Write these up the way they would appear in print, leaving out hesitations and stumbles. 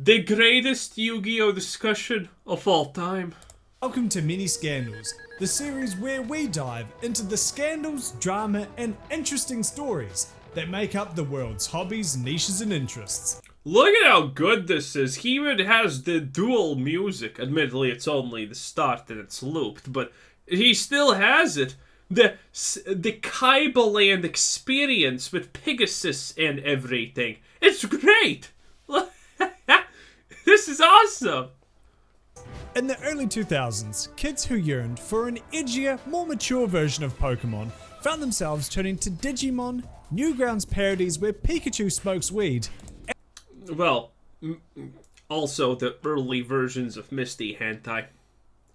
The greatest Yu-Gi-Oh discussion of all time. Welcome to Mini Scandals, the series where we dive into the scandals, drama, and interesting stories that make up the world's hobbies, niches, and interests. Look at how good this is. He even has the dual music. Admittedly, it's only the start and it's looped, but he still has it. The Kaibaland experience with Pegasus and everything. It's great. This is awesome. In the early 2000s, kids who yearned for an edgier, more mature version of Pokemon found themselves turning to Digimon, Newgrounds parodies where Pikachu smokes weed. Well, also the early versions of Misty hentai.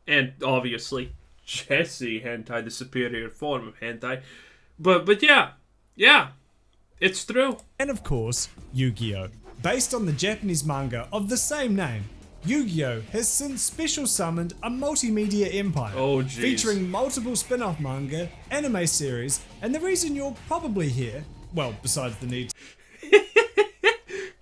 And obviously Jessie hentai, the superior form of hentai. But yeah, it's true. And of course, Yu-Gi-Oh! Based on the Japanese manga of the same name, Yu-Gi-Oh! Has since special summoned a multimedia empire, featuring multiple spin-off manga, anime series, and the reason you're probably here, well, besides the need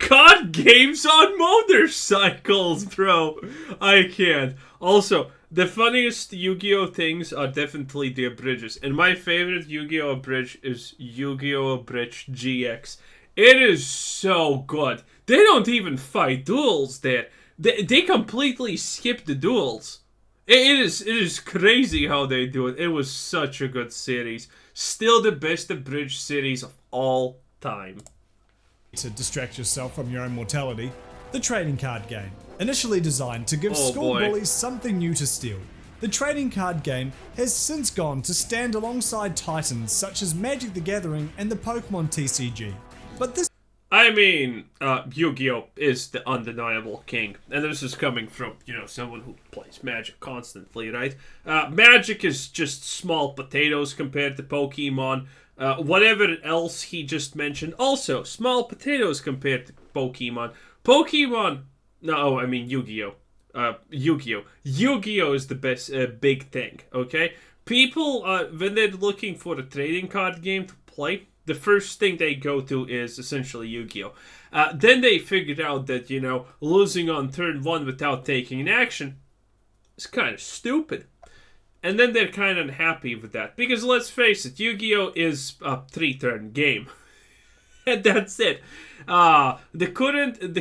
card games on motorcycles, bro. I can't. Also, the funniest Yu-Gi-Oh! Things are definitely the abridges. And my favorite Yu-Gi-Oh! Abridge is Yu-Gi-Oh! Abridge GX. It is so good. They don't even fight duels there. They completely skip the duels. It is crazy how they do it. It was such a good series. Still the best abridged series of all time. To distract yourself from your own mortality, the trading card game. Initially designed to give school bullies something new to steal, the trading card game has since gone to stand alongside titans such as Magic the Gathering and the Pokemon TCG. But this... I mean, Yu-Gi-Oh! Is the undeniable king. And this is coming from, someone who plays Magic constantly, right? Magic is just small potatoes compared to Pokemon. Whatever else he just mentioned, also small potatoes compared to Pokemon. No, I mean Yu-Gi-Oh! Yu-Gi-Oh! Yu-Gi-Oh! Is the best big thing, okay? People, when they're looking for a trading card game to play, the first thing they go to is essentially Yu-Gi-Oh! Then they figured out that, losing on turn 1 without taking an action is kind of stupid. And then they're kind of unhappy with that. Because let's face it, Yu-Gi-Oh! Is a 3-turn game. And that's it. The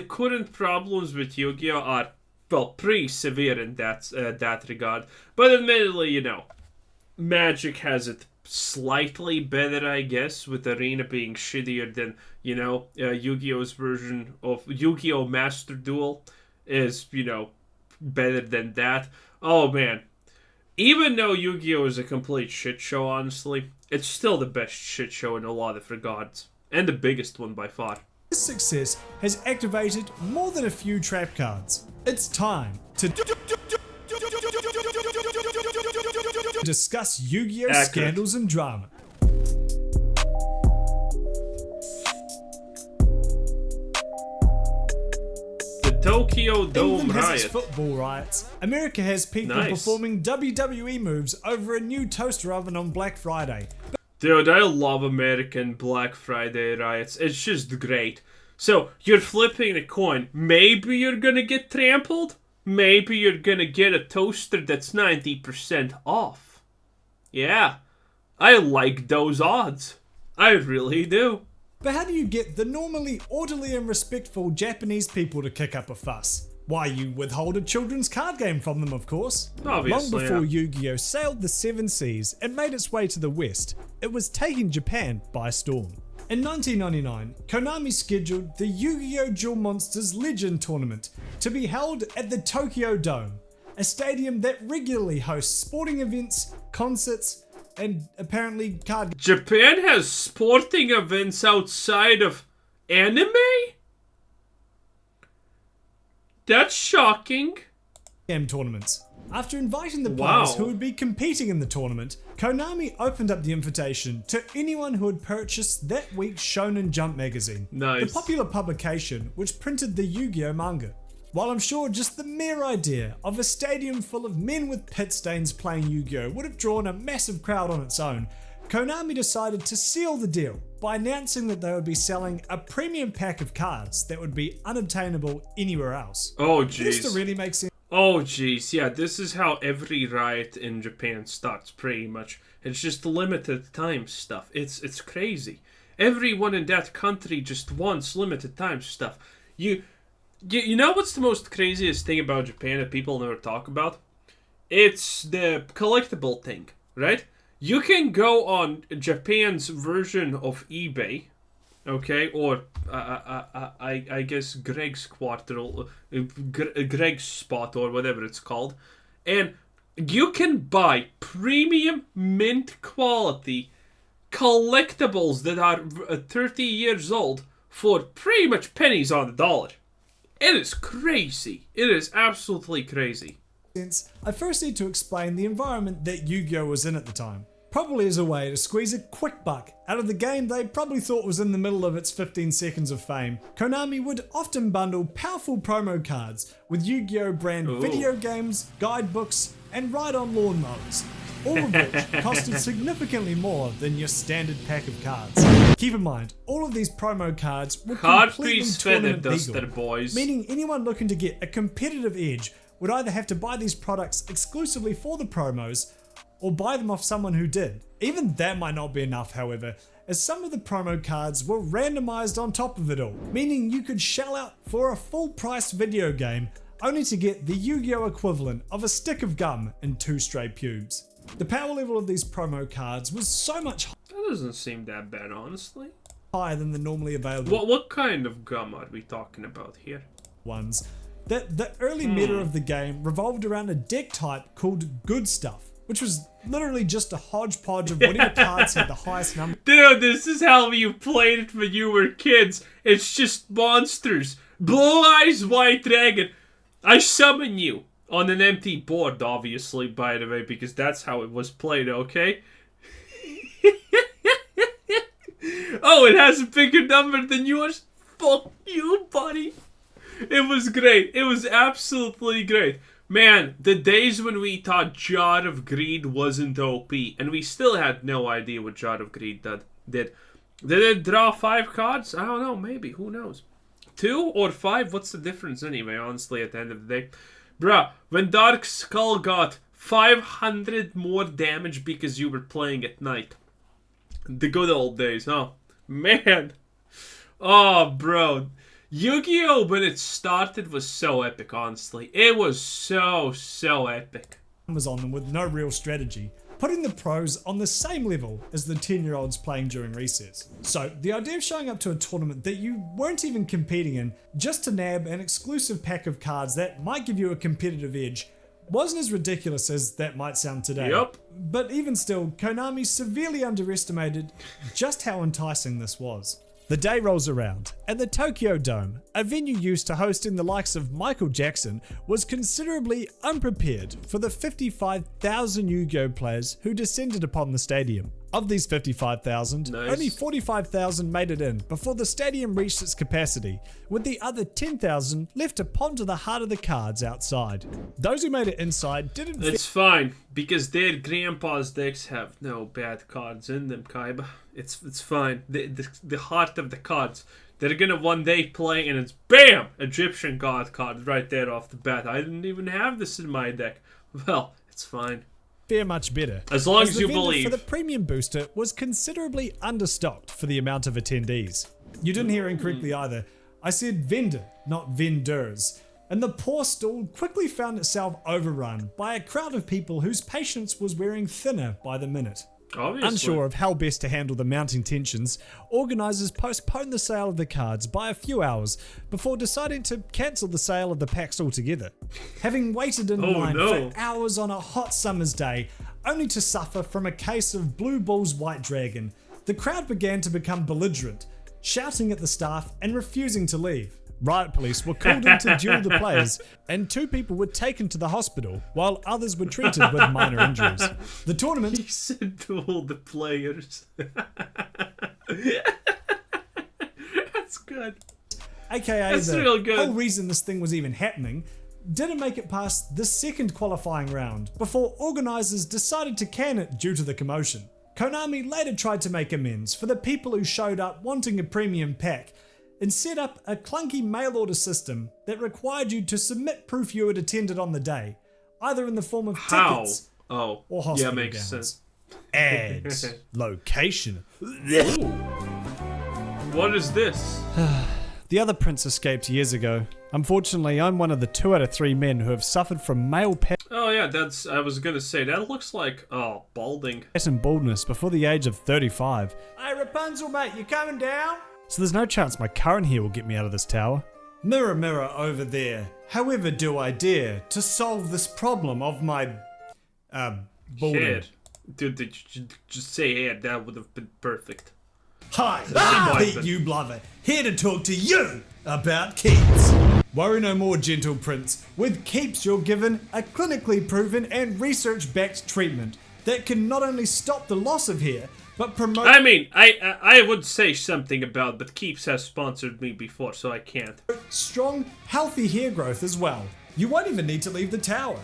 current problems with Yu-Gi-Oh! Are, well, pretty severe in that regard. But admittedly, Magic has it slightly better, I guess, with Arena being shittier than, Yu-Gi-Oh's version of Yu-Gi-Oh! Master Duel is, better than that. Oh, man. Even though Yu-Gi-Oh! Is a complete shit show, honestly, it's still the best shit show in a lot of regards. And the biggest one by far. This success has activated more than a few trap cards. It's time to discuss Yu-Gi-Oh! Scandals and drama. Tokyo Dome England has its riot. football riots. America has people performing WWE moves over a new toaster oven on Black Friday. Dude, I love American Black Friday riots. It's just great. So, you're flipping a coin. Maybe you're gonna get trampled. Maybe you're gonna get a toaster that's 90% off. Yeah, I like those odds. I really do. But how do you get the normally orderly and respectful Japanese people to kick up a fuss? Why, you withhold a children's card game from them, of course. Obviously, long before Yu-Gi-Oh! Sailed the 7 seas and made its way to the West, it was taking Japan by storm. In 1999, Konami scheduled the Yu-Gi-Oh! Duel Monsters Legend Tournament to be held at the Tokyo Dome, a stadium that regularly hosts sporting events, concerts, and apparently card... Japan has sporting events outside of anime? That's shocking. game tournaments. After inviting the players who would be competing in the tournament, Konami opened up the invitation to anyone who had purchased that week's Shonen Jump magazine, the popular publication which printed the Yu-Gi-Oh! Manga. While I'm sure just the mere idea of a stadium full of men with pit stains playing Yu-Gi-Oh! Would have drawn a massive crowd on its own, Konami decided to seal the deal by announcing that they would be selling a premium pack of cards that would be unobtainable anywhere else. Oh, This to jeez. really make sense. Oh, jeez. Yeah, this is how every riot in Japan starts, pretty much. It's just limited time stuff. It's crazy. Everyone in that country just wants limited time stuff. You know what's the most craziest thing about Japan that people never talk about? It's the collectible thing, right? You can go on Japan's version of eBay, okay, or I guess Greg's Greg's Spot or whatever it's called, and you can buy premium mint quality collectibles that are 30 years old for pretty much pennies on the dollar. It is crazy. It is absolutely crazy. I first need to explain the environment that Yu-Gi-Oh was in at the time. Probably as a way to squeeze a quick buck out of the game they probably thought was in the middle of its 15 seconds of fame. Konami would often bundle powerful promo cards with Yu-Gi-Oh brand video games, guidebooks, and ride-on lawnmowers, all of which costed significantly more than your standard pack of cards. Keep in mind, all of these promo cards were completely tournament legal, boys. meaning anyone looking to get a competitive edge would either have to buy these products exclusively for the promos or buy them off someone who did. Even that might not be enough, however, as some of the promo cards were randomized on top of it all, meaning you could shell out for a full-priced video game only to get the Yu-Gi-Oh equivalent of a stick of gum and 2 stray pubes. The power level of these promo cards was so much That doesn't seem that bad, honestly. higher than the normally available What kind of gum are we talking about here? ones that the early meta of the game revolved around a deck type called Good Stuff, which was literally just a hodgepodge of whatever cards had the highest number. Dude, this is how you played it when you were kids. It's just monsters. Blue Eyes White Dragon. I summon you. On an empty board, obviously, by the way, because that's how it was played, okay? Oh, it has a bigger number than yours? Fuck you, buddy. It was great. It was absolutely great. Man, the days when we thought Jar of Greed wasn't OP, and we still had no idea what Jar of Greed did. Did it draw 5 cards? I don't know, maybe. Who knows? 2 or 5? What's the difference anyway, honestly, at the end of the day? Bruh, when Dark Skull got 500 more damage because you were playing at night. The good old days, huh? Man. Oh, bro. Yu-Gi-Oh! When it started was so epic, honestly. It was so epic. Was on them with no real strategy, putting the pros on the same level as the 10-year-olds playing during recess. So, the idea of showing up to a tournament that you weren't even competing in just to nab an exclusive pack of cards that might give you a competitive edge wasn't as ridiculous as that might sound today. Yup. But even still, Konami severely underestimated just how enticing this was. The day rolls around, and the Tokyo Dome, a venue used to hosting the likes of Michael Jackson, was considerably unprepared for the 55,000 Yu-Gi-Oh players who descended upon the stadium. Of these 55,000, Nice. only 45,000 made it in before the stadium reached its capacity, with the other 10,000 left to ponder the heart of the cards outside. Those who made it inside didn't It's fine, because their grandpa's decks have no bad cards in them, Kaiba. It's fine. The heart of the cards. They're gonna one day play and it's BAM! Egyptian god card right there off the bat. I didn't even have this in my deck. Well, it's fine. fare much better. As long as the you vendor believe. for the premium booster was considerably understocked for the amount of attendees. You didn't hear incorrectly either. I said vendor, not vendors. And the poor stall quickly found itself overrun by a crowd of people whose patience was wearing thinner by the minute. Obviously. Unsure of how best to handle the mounting tensions, organisers postponed the sale of the cards by a few hours before deciding to cancel the sale of the packs altogether. Having waited in line for hours on a hot summer's day, only to suffer from a case of Blue Bull's White Dragon, the crowd began to become belligerent, shouting at the staff and refusing to leave. Riot police were called in to duel the players, and 2 people were taken to the hospital, while others were treated with minor injuries. The tournament... He said to all the players. That's good. aka That's the real good. whole reason this thing was even happening, didn't make it past the second qualifying round before organisers decided to can it due to the commotion. Konami later tried to make amends for the people who showed up wanting a premium pack and set up a clunky mail order system that required you to submit proof you had attended on the day, either in the form of tickets or hospital makes gowns. sense. Add location. What is this? The other prince escaped years ago. Unfortunately, I'm one of the 2 out of 3 men who have suffered from male Oh yeah, I was gonna say, that looks like, balding. pattern baldness before the age of 35. Hey Rapunzel, mate, you coming down? So there's no chance my current hair will get me out of this tower. Mirror, mirror over there, however do I dare to solve this problem of my, balding? Head. Dude, just say head, that would have been perfect. Hi, I'm Pete You Blubber, here to talk to you about keeps. Worry no more, gentle prince. With keeps, you're given a clinically proven and research-backed treatment that can not only stop the loss of hair, but promote... I mean, I would say something about, but Keeps has sponsored me before, so I can't. strong, healthy hair growth as well. You won't even need to leave the tower.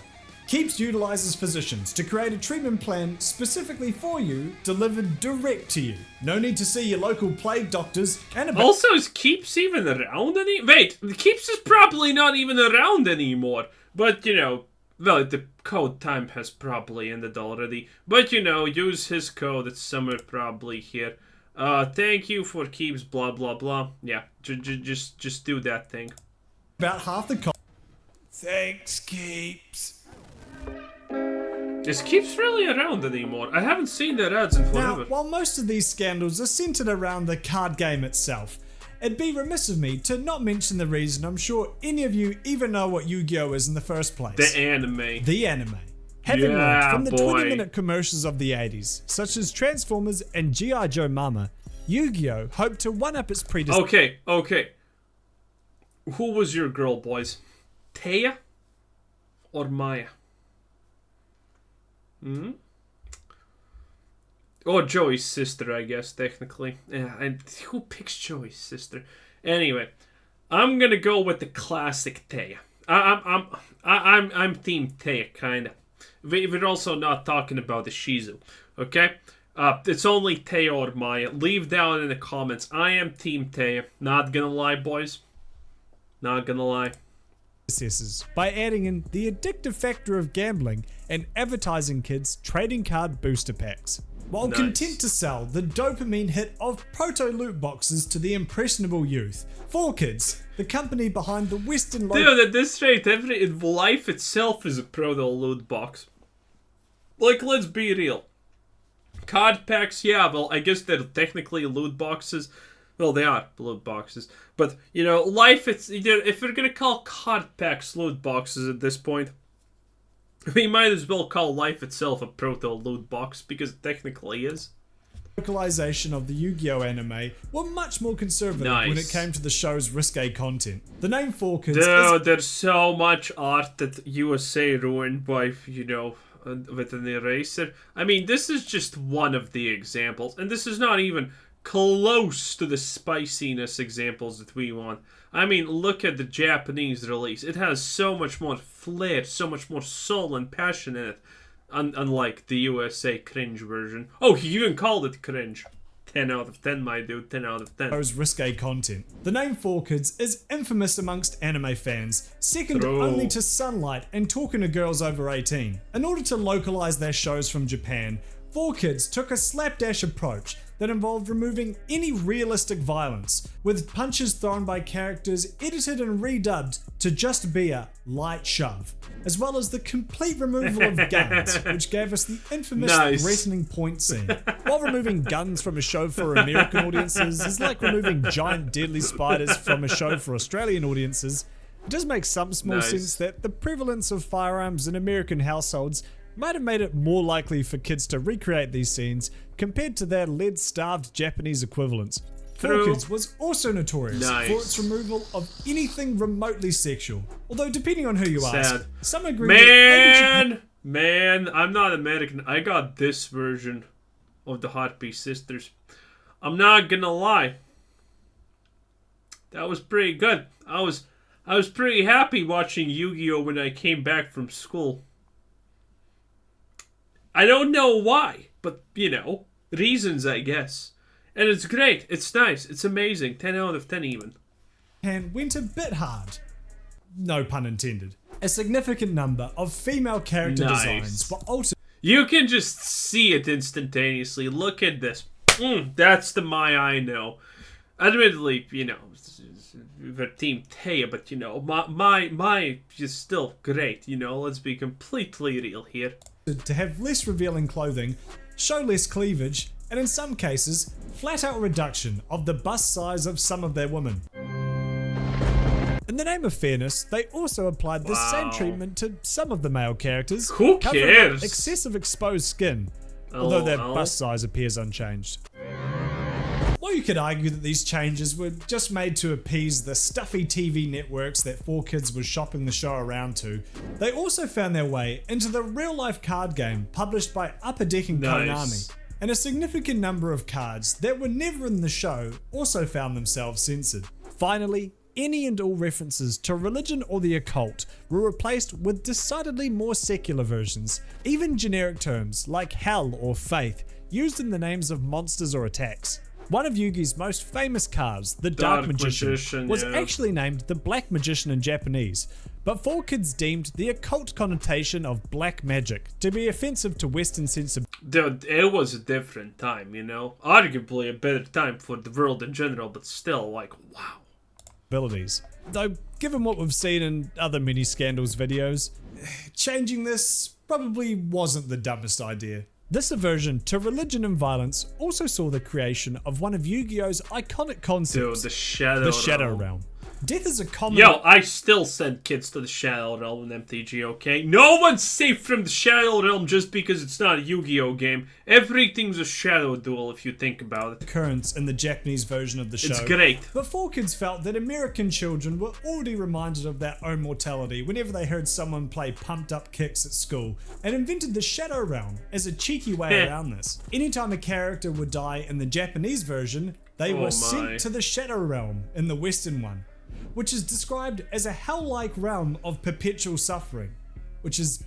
Keeps utilizes physicians to create a treatment plan specifically for you, delivered direct to you. No need to see your local plague doctors and Also, is Keeps even around Wait, Keeps is probably not even around anymore. But, well, the code time has probably ended already. But, use his code, it's somewhere probably here. Thank you for Keeps, blah, blah, blah. Yeah, just do that thing. about half the cost. Thanks, Keeps. Is Keeps really around anymore? I haven't seen their ads in forever. Now, while most of these scandals are centered around the card game itself, it'd be remiss of me to not mention the reason I'm sure any of you even know what Yu-Gi-Oh is in the first place. The anime. The anime. Having learned Yeah, from the boy. 20-minute commercials of the 80s, such as Transformers and G.I. Joe Mama, Yu-Gi-Oh hoped to one-up its predecessor. Okay. Who was your girl, boys? Taya or Maya? Or Joey's sister, I guess, technically. Yeah, and who picks Joey's sister? Anyway, I'm gonna go with the classic Taya. I'm Team Taya, kinda. We're also not talking about the Shizu, okay? It's only Taya or Maya. Leave down in the comments. I am Team Taya. Not gonna lie, boys. Not gonna lie. By adding in the addictive factor of gambling and advertising kids trading card booster packs. While Nice. content to sell the dopamine hit of proto-loot boxes to the impressionable youth, 4Kids, the company behind the Western Dude, at this rate, life itself is a proto-loot box. Like, let's be real. Card packs, yeah, well, I guess they're technically loot boxes. Well, they are loot boxes. But, life, if we're gonna call card packs loot boxes at this point, we might as well call life itself a proto-loot box, because it technically is. localization of the Yu-Gi-Oh anime were much more conservative when it came to the show's risque content. The name 4Kids Dude, there's so much art that USA ruined by, with an eraser. I mean, this is just one of the examples, and this is not even close to the spiciness examples that we want. I mean, look at the Japanese release. It has so much more flair, so much more soul and passion in it, unlike the USA cringe version. Oh, he even called it cringe. 10 out of 10, my dude. 10 out of 10. risque content. The name 4Kids is infamous amongst anime fans, second only to Sunlight and Talking to Girls Over 18. In order to localize their shows from Japan, 4Kids took a slapdash approach that involved removing any realistic violence, with punches thrown by characters edited and redubbed to just be a light shove, as well as the complete removal of guns, which gave us the infamous threatening point scene. While removing guns from a show for American audiences is like removing giant deadly spiders from a show for Australian audiences, it does make some small sense that the prevalence of firearms in American households might have made it more likely for kids to recreate these scenes compared to their lead-starved Japanese equivalents. 4Kids was also notorious for its removal of anything remotely sexual. Although, depending on who you ask, some agree that Man, I'm not American. I got this version of the Heartbeat Sisters. I'm not gonna lie. That was pretty good. I was pretty happy watching Yu-Gi-Oh when I came back from school. I don't know why, but reasons, I guess. And it's great. It's nice. It's amazing. 10 out of 10 even. And went a bit hard. No pun intended. A significant number of female character designs were altered. You can just see it instantaneously. Look at this. That's the Mai I know. Admittedly, we're Team Taya, but my is still great. Let's be completely real here. To have less revealing clothing, show less cleavage, and in some cases, flat-out reduction of the bust size of some of their women. In the name of fairness, they also applied the same treatment to some of the male characters, Who covering cares? up excessive exposed skin, although their bust size appears unchanged. While you could argue that these changes were just made to appease the stuffy TV networks that 4Kids was shopping the show around to, they also found their way into the real-life card game published by Upper Deck and Konami, and a significant number of cards that were never in the show also found themselves censored. Finally, any and all references to religion or the occult were replaced with decidedly more secular versions, even generic terms like hell or faith used in the names of monsters or attacks. One of Yugi's most famous cards, the Dark Magician, was actually named the Black Magician in Japanese, but 4Kids deemed the occult connotation of black magic to be offensive to Western sensibilities. Dude, it was a different time, Arguably a better time for the world in general, but still, wow. Though, given what we've seen in other mini scandals videos, changing this probably wasn't the dumbest idea. This aversion to religion and violence also saw the creation of one of Yu-Gi-Oh's iconic concepts, the Shadow Realm. Death is a common... Yo, I still send kids to the Shadow Realm in MTG, okay? No one's safe from the Shadow Realm just because it's not a Yu-Gi-Oh game. Everything's a Shadow Duel if you think about it. Occurrence in the Japanese version of the show. It's great. But 4Kids felt that American children were already reminded of their own mortality whenever they heard someone play pumped up kicks at school, and invented the Shadow Realm as a cheeky way around this. Anytime a character would die in the Japanese version, they were sent to the Shadow Realm in the Western one, which is described as a hell-like realm of perpetual suffering, which is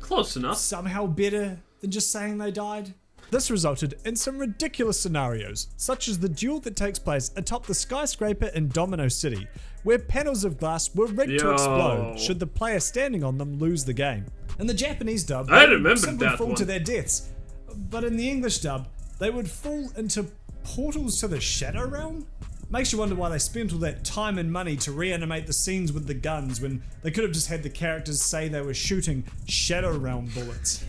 close enough. Somehow better than just saying they died. This resulted in some ridiculous scenarios, such as the duel that takes place atop the skyscraper in Domino City, where panels of glass were rigged to explode should the player standing on them lose the game. In the Japanese dub, I they remember would simply that fall one. to their deaths, but in the English dub, they would fall into portals to the Shadow Realm? Makes you wonder why they spent all that time and money to reanimate the scenes with the guns when they could have just had the characters say they were shooting Shadow Realm bullets.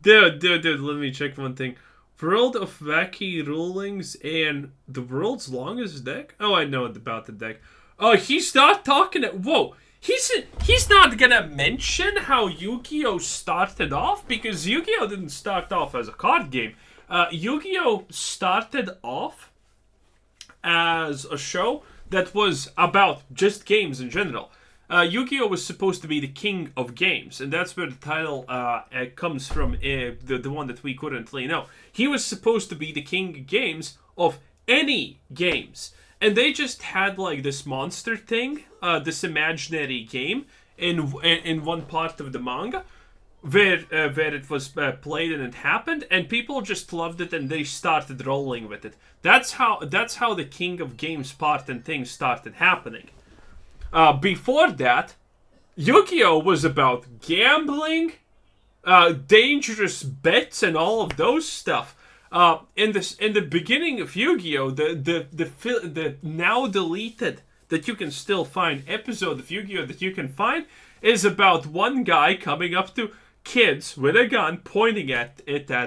Dude, let me check one thing. World of Wacky Rulings and the World's Longest Deck? Oh, I know about the deck. Oh, he's not talking... Whoa! He's not gonna mention how Yu-Gi-Oh started off, because Yu-Gi-Oh didn't start off as a card game. Yu-Gi-Oh started off as a show that was about just games in general. Yu-Gi-Oh was supposed to be the king of games, and that's where the title comes from, the one that we currently know. He was supposed to be the king of games of any games. And they just had this monster thing, this imaginary game, in one part of the manga, where it was played and it happened, and people just loved it and they started rolling with it. That's how the King of Games part and things started happening. Before that, Yu-Gi-Oh was about gambling, dangerous bets, and all of those stuff. In the beginning of Yu-Gi-Oh, the now deleted, that you can still find, episode of Yu-Gi-Oh that you can find is about one guy coming up to kids with a gun, pointing at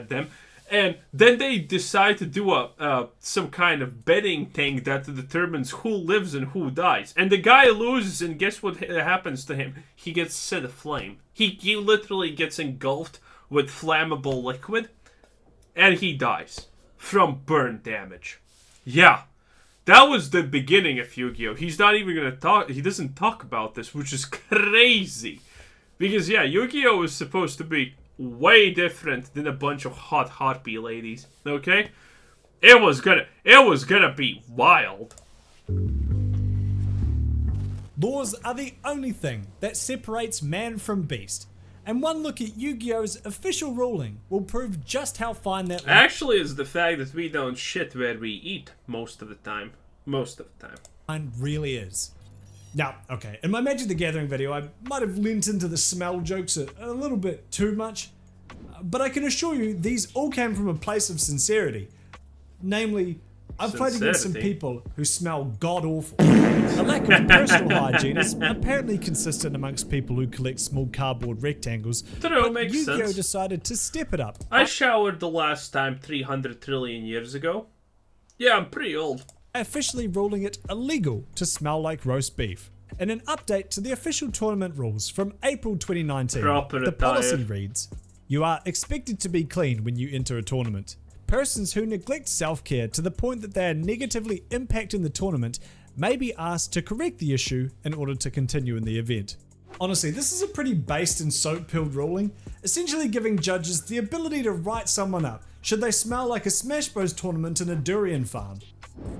them, and then they decide to do some kind of betting thing that determines who lives and who dies. And the guy loses, and guess what happens to him? He gets set aflame. He literally gets engulfed with flammable liquid, and he dies from burn damage. Yeah, that was the beginning of Yu-Gi-Oh! He's not even gonna talk. He doesn't talk about this, which is crazy. Because, yeah, Yu-Gi-Oh! Was supposed to be way different than a bunch of hot harpy ladies, okay? It was gonna be wild. Laws are the only thing that separates man from beast, and one look at Yu-Gi-Oh's official ruling will prove just how fine that line Actually, it's the fact that we don't shit where we eat most of the time. Most of the time. really is. Now, okay, in my Magic the Gathering video, I might have leant into the smell jokes a little bit too much, but I can assure you these all came from a place of sincerity. Namely, I've played against some people who smell god-awful. A lack of personal hygiene is apparently consistent amongst people who collect small cardboard rectangles, True, makes Yu-Gi-Oh sense. decided to step it up. I showered the last time 300 trillion years ago. Yeah, I'm pretty old. Officially ruling it illegal to smell like roast beef. In an update to the official tournament rules from April 2019, Proper the policy attire. reads, "You are expected to be clean when you enter a tournament. Persons who neglect self-care to the point that they are negatively impacting the tournament may be asked to correct the issue in order to continue in the event." Honestly, this is a pretty based and soap-pilled ruling, essentially giving judges the ability to write someone up should they smell like a Smash Bros tournament in a durian farm.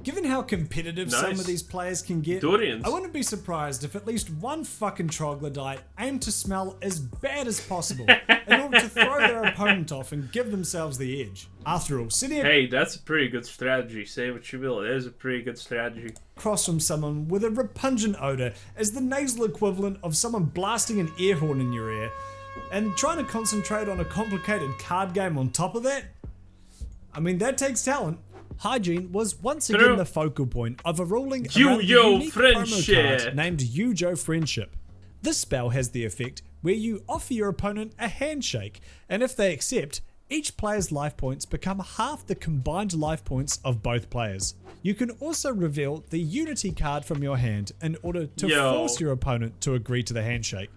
Given how competitive some Nice. of these players can get, Durians. I wouldn't be surprised if at least one fucking troglodyte aimed to smell as bad as possible in order to throw their opponent off and give themselves the edge. After all, sitting Hey, that's a pretty good strategy. Say what you will, it is a pretty good strategy. across from someone with a repugnant odor is the nasal equivalent of someone blasting an air horn in your ear, and trying to concentrate on a complicated card game on top of that? I mean, that takes talent. Hygiene was once again True. the focal point of a ruling around the Yugioh unique promo Friendship. card named Yugioh Friendship. This spell has the effect where you offer your opponent a handshake, and if they accept, each player's life points become half the combined life points of both players. You can also reveal the Unity card from your hand in order to force your opponent to agree to the handshake.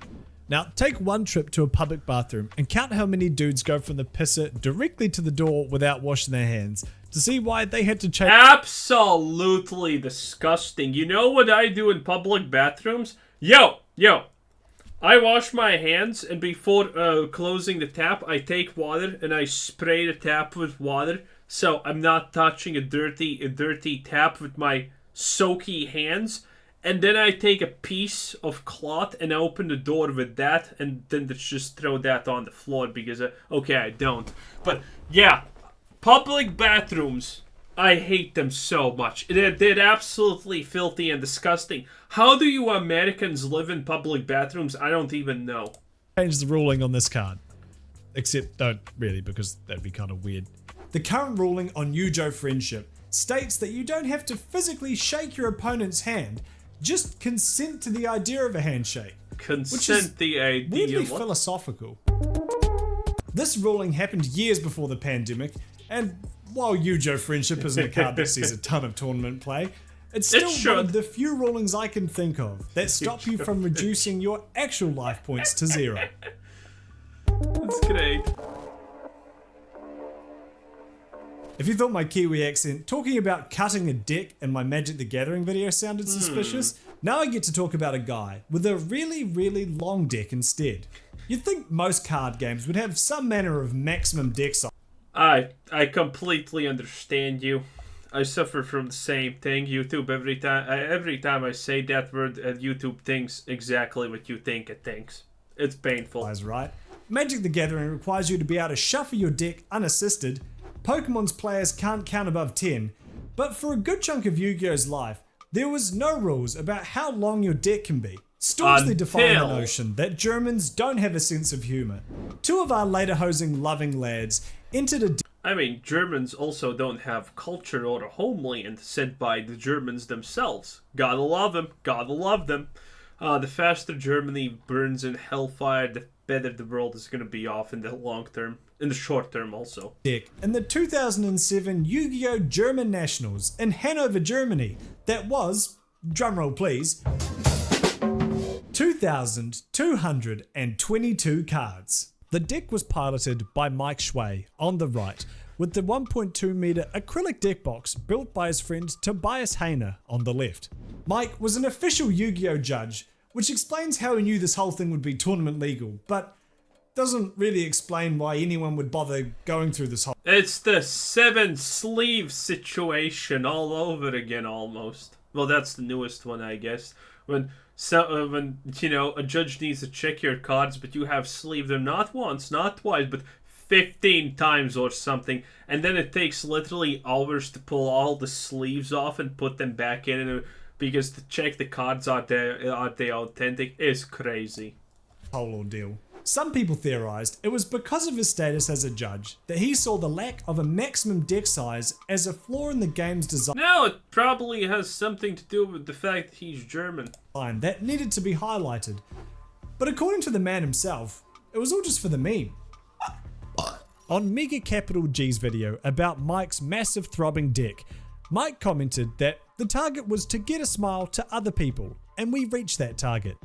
Now, take one trip to a public bathroom and count how many dudes go from the pisser directly to the door without washing their hands to see why they had to change. Absolutely disgusting. You know what I do in public bathrooms? Yo, I wash my hands, and before closing the tap, I take water and I spray the tap with water, so I'm not touching a dirty tap with my soaky hands. And then I take a piece of cloth and I open the door with that, and then just throw that on the floor because, okay, I don't. But yeah, public bathrooms, I hate them so much. They're absolutely filthy and disgusting. How do you Americans live in public bathrooms? I don't even know. Change the ruling on this card. Except don't really, because that'd be kind of weird. The current ruling on Yugioh Friendship states that you don't have to physically shake your opponent's hand, just consent to the idea of a handshake. Consent the idea. Weirdly What? philosophical. This ruling happened years before the pandemic, and while Yugioh Friendship isn't a card that sees a ton of tournament play, it's still one of the few rulings I can think of that stop you from reducing your actual life points to 0. That's great. If you thought my Kiwi accent talking about cutting a deck in my Magic the Gathering video sounded suspicious, now I get to talk about a guy with a really, really long deck instead. You'd think most card games would have some manner of maximum deck size. I completely understand you. I suffer from the same thing. YouTube, every time I say that word, YouTube thinks exactly what you think it thinks. It's painful. Right? Magic the Gathering requires you to be able to shuffle your deck unassisted. Pokemon's players can't count above 10, but for a good chunk of Yu-Gi-Oh's life, there was no rules about how long your deck can be. Staunchly defying the notion that Germans don't have a sense of humour. Two of our lederhosing loving lads entered a I mean, Germans also don't have culture or a homeland set by the Germans themselves. Gotta love them. Gotta love them. The faster Germany burns in hellfire, the better the world is gonna be off in the long term. In the short term also. deck in the 2007 Yu-Gi-Oh! German Nationals in Hanover, Germany. That was, drumroll please, 2,222 cards. The deck was piloted by Mike Schway on the right, with the 1.2 meter acrylic deck box built by his friend Tobias Hayner on the left. Mike was an official Yu-Gi-Oh! Judge, which explains how he knew this whole thing would be tournament legal, but doesn't really explain why anyone would bother going through this whole... It's the 7 sleeve situation all over again almost. Well, that's the newest one, I guess. when you know a judge needs to check your cards, but you have sleeved them not once, not twice, but 15 times or something, and then it takes literally hours to pull all the sleeves off and put them back in, because to check the cards are they authentic is crazy. Whole ordeal. Some people theorized it was because of his status as a judge that he saw the lack of a maximum deck size as a flaw in the game's design. No, it probably has something to do with the fact that he's German. That needed to be highlighted. But according to the man himself, it was all just for the meme. On Mega Capital G's video about Mike's massive throbbing deck, Mike commented that the target was to get a smile to other people, and we reached that target.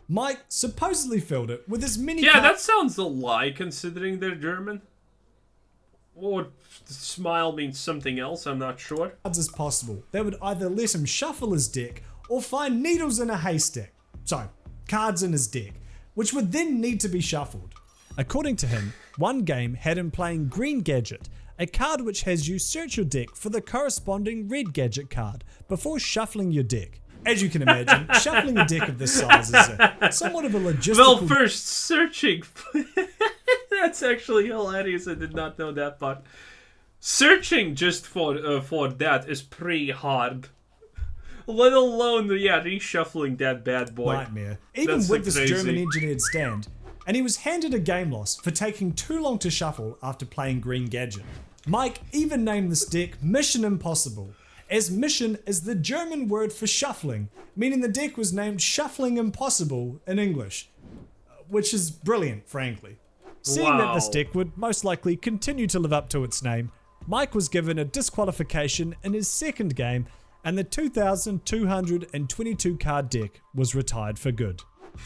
Mike supposedly filled it with as many that sounds a lie considering they're German. Or smile means something else, I'm not sure. Cards as possible that would either let him shuffle his deck or find needles in a haystack. So, cards in his deck, which would then need to be shuffled. According to him, one game had him playing Green Gadget, a card which has you search your deck for the corresponding Red Gadget card before shuffling your deck. As you can imagine, shuffling a deck of this size is somewhat of a logistical... Well, first, searching... That's actually hilarious, I did not know that part. Searching just for that is pretty hard. Let alone, reshuffling that bad boy. Nightmare. Even That's with this crazy. German engineered stand. And he was handed a game loss for taking too long to shuffle after playing Green Gadget. Mike even named this deck Mission Impossible, as mission is the German word for shuffling, meaning the deck was named Shuffling Impossible in English. Which is brilliant, frankly. Seeing that this deck would most likely continue to live up to its name, Mike was given a disqualification in his second game, and the 2,222 card deck was retired for good.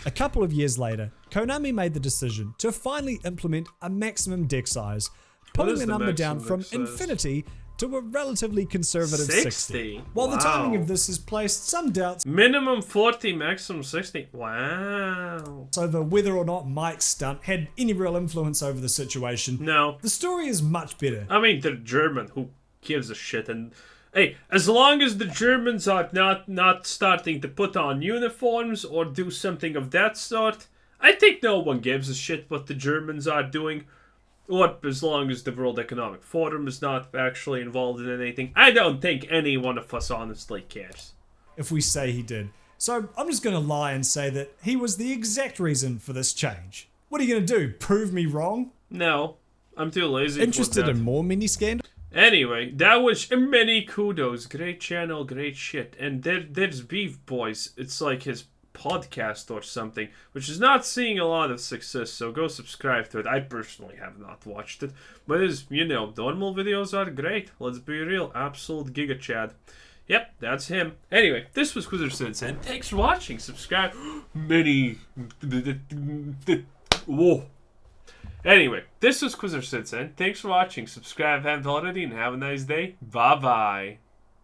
A couple of years later, Konami made the decision to finally implement a maximum deck size, pulling the number down from infinity to a relatively conservative 60. While the timing of this has placed some doubts minimum 40, maximum 60. Wow. over whether or not Mike's stunt had any real influence over the situation. No. The story is much better. I mean, they're German. Who gives a shit? And hey, as long as the Germans are not starting to put on uniforms or do something of that sort, I think no one gives a shit what the Germans are doing. Or as long as the World Economic Forum is not actually involved in anything. I don't think any one of us honestly cares. If we say he did. So I'm just going to lie and say that he was the exact reason for this change. What are you going to do? Prove me wrong? No, I'm too lazy Interested for that. in more mini scandals? Anyway, that was many kudos. Great channel, great shit. And there's Beef Boys. It's like his podcast or something, which is not seeing a lot of success, so go subscribe to it. I personally have not watched it, but his, normal videos are great. Let's be real, absolute giga chad. Yep, that's him. Anyway, this was Quizzer Sensei, and thanks for watching. Subscribe. Whoa. Anyway, this was Quizzer Sensei. Thanks for watching. Subscribe if you haven't already, and have a nice day. Bye-bye.